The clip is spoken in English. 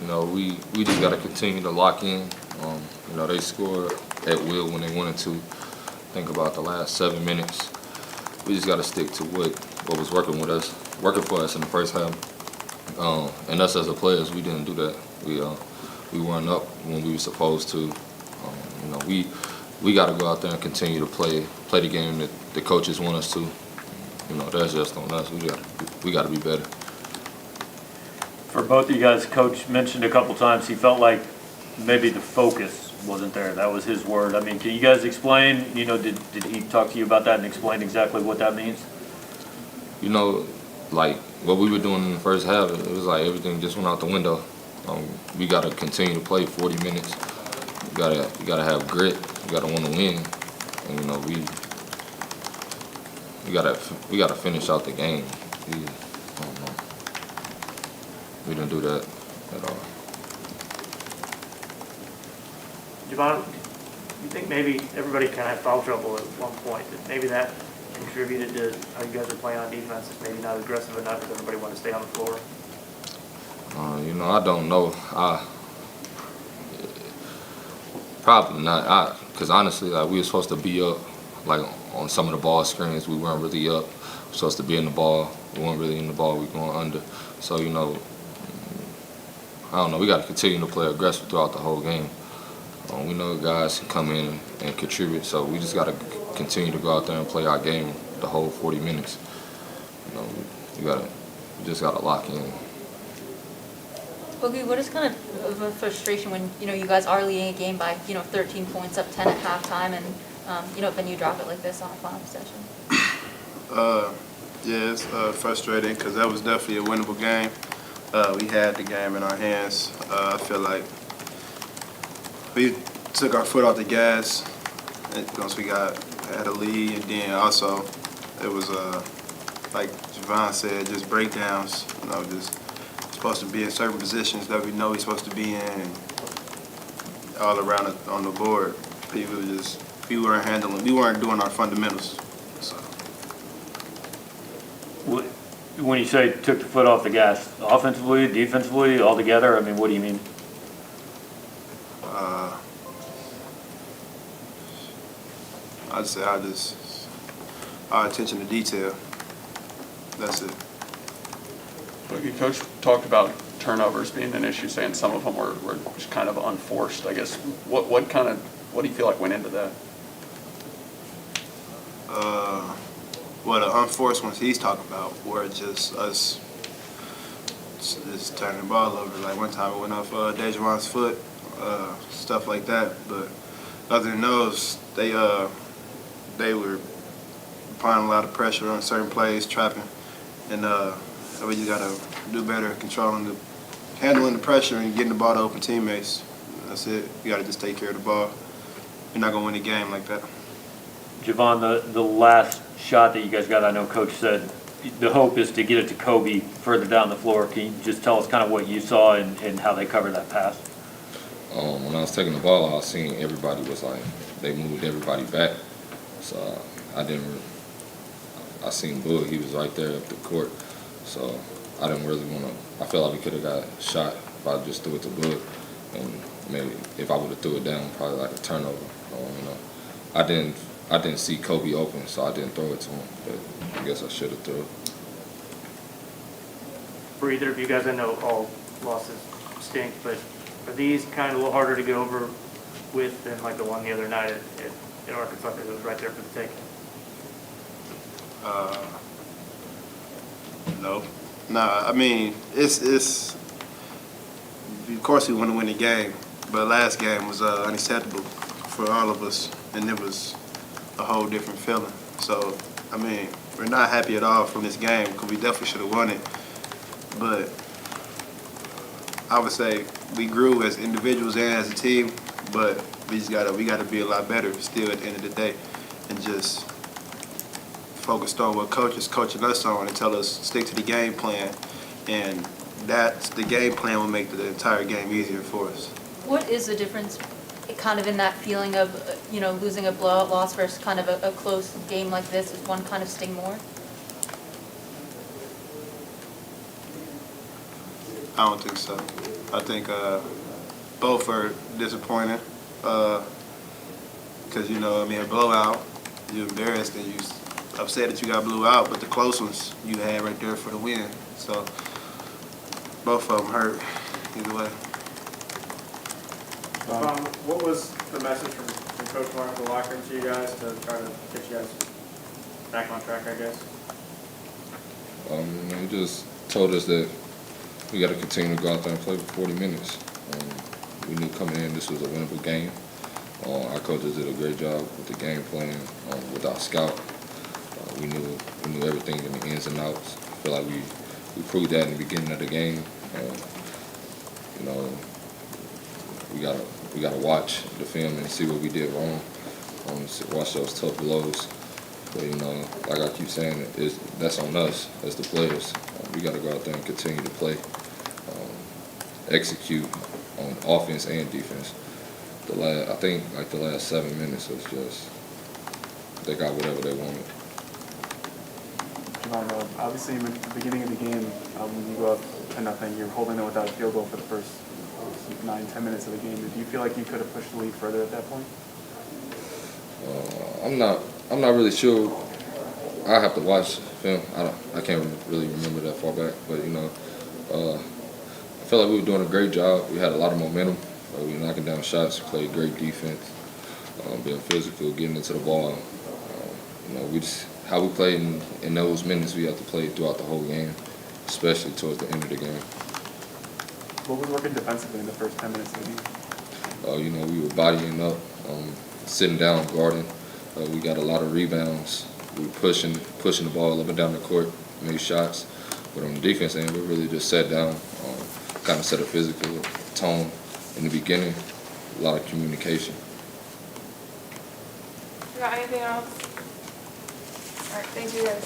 You know, we just got to continue to lock in. You know, they scored at will when they wanted to. Think about the last 7 minutes. We just got to stick to what was working for us in the first half. And us as a players, we didn't do that. We weren't up when we were supposed to. You know, we got to go out there and continue to play the game that the coaches want us to. You know, that's just on us. We got to be better. For both of you guys, Coach mentioned a couple times he felt like maybe the focus wasn't there. That was his word. I mean, can you guys explain? You know, did he talk to you about that and explain exactly what that means? You know, like what we were doing in the first half, it was like everything just went out the window. We got to continue to play 40 minutes. You gotta have grit. You gotta want to win, and you know we gotta finish out the game. We didn't do that at all. Javon, you think maybe everybody kind of had foul trouble at one point? That maybe that contributed to how you guys are playing on defense? It's maybe not aggressive enough because everybody wanted to stay on the floor. You know, I don't know. Probably not. Because honestly, like we were supposed to be up, like on some of the ball screens, we weren't really up. We were supposed to be in the ball. We weren't really in the ball. We were going under. So you know, I don't know. We got to continue to play aggressive throughout the whole game. We know guys can come in and contribute, so we just got to continue to go out there and play our game the whole 40 minutes. You know, we just got to lock in. Boogie, what is kind of a frustration when, you know, you guys are leading a game by, you know, 13 points, up 10 at halftime, and, you know, then you drop it like this on a final possession? Yeah, it's frustrating because that was definitely a winnable game. We had the game in our hands. I feel like we took our foot off the gas once we had a lead, and then also it was like Javon said, just breakdowns. You know, just supposed to be in certain positions that we know he's supposed to be in, and all around on the board, we weren't doing our fundamentals. So. When you say took the foot off the gas, offensively, defensively, all together, I mean, what do you mean? I'd say our attention to detail. That's it. Boogie, Coach talked about turnovers being an issue, saying some of them were just kind of unforced. I guess what do you feel like went into that? Well, the unforced ones he's talking about were just us just turning the ball over. Like one time it went off Javon's foot, stuff like that. But other than those, they were applying a lot of pressure on certain plays, trapping, and we just gotta do better at handling the pressure and getting the ball to open teammates. That's it. You gotta just take care of the ball. You're not gonna win a game like that. Javon, the last shot that you guys got, I know Coach said the hope is to get it to Kobe further down the floor. Can you just tell us kind of what you saw and how they covered that pass? When I was taking the ball, I was seeing everybody was like, they moved everybody back. So I seen Boogie, he was right there up the court. So I didn't really want to, I felt like we could have got shot if I just threw it to Boogie. And maybe if I would have threw it down, probably like a turnover. You know, I didn't see Kobe open, so I didn't throw it to him. But I guess I should have threw it. For either of you guys, I know all losses stink, but are these kind of a little harder to get over with than like the one the other night at Arkansas? Because it was right there for the taking. No. Nah, I mean, it's of course we want to win the game, but last game was unacceptable for all of us, and it was a whole different feeling. So, I mean, we're not happy at all from this game because we definitely should have won it. But I would say we grew as individuals and as a team, but we gotta be a lot better still at the end of the day, and just focused on what coach is coaching us on and tell us stick to the game plan, and the game plan will make the entire game easier for us. What is the difference kind of in that feeling of, you know, losing a blowout loss versus kind of a close game like this? Does one kind of sting more? I don't think so. I think both are disappointing because, you know, I mean, a blowout, you're embarrassed and you upset that you got blew out, but the close ones you had right there for the win. So both of them hurt either way. What was the message from Coach Martin to the locker room to you guys to try to get you guys back on track, I guess? He just told us that we got to continue to go out there and play for 40 minutes. We knew coming in this was a winnable game. Our coaches did a great job with the game plan, with our scout. We knew everything in the ins and outs. I feel like we proved that in the beginning of the game. You know, we gotta watch the film and see what we did wrong. Watch those tough blows. But, you know, like I keep saying, that's on us as the players. We got to go out there and continue to play, execute on offense and defense. I think like the last 7 minutes was just, they got whatever they wanted. Javon, obviously at the beginning of the game, when you go up 10-0, you're holding them without a field goal for the first 9-10 minutes of the game. Do you feel like you could have pushed the lead further at that point? I'm not really sure. I have to watch film. I can't really remember that far back. But, you know, I felt like we were doing a great job. We had a lot of momentum. We were knocking down shots, played great defense, being physical, getting into the ball. You know, how we played in those minutes, we have to play throughout the whole game, especially towards the end of the game. What was working defensively in the first 10 minutes of the game? You know, we were bodying up, sitting down, guarding. We got a lot of rebounds. We were pushing the ball up and down the court, made shots. But on the defense end, we really just sat down, kind of set a physical tone in the beginning. A lot of communication. You got anything else? All right, thank you guys.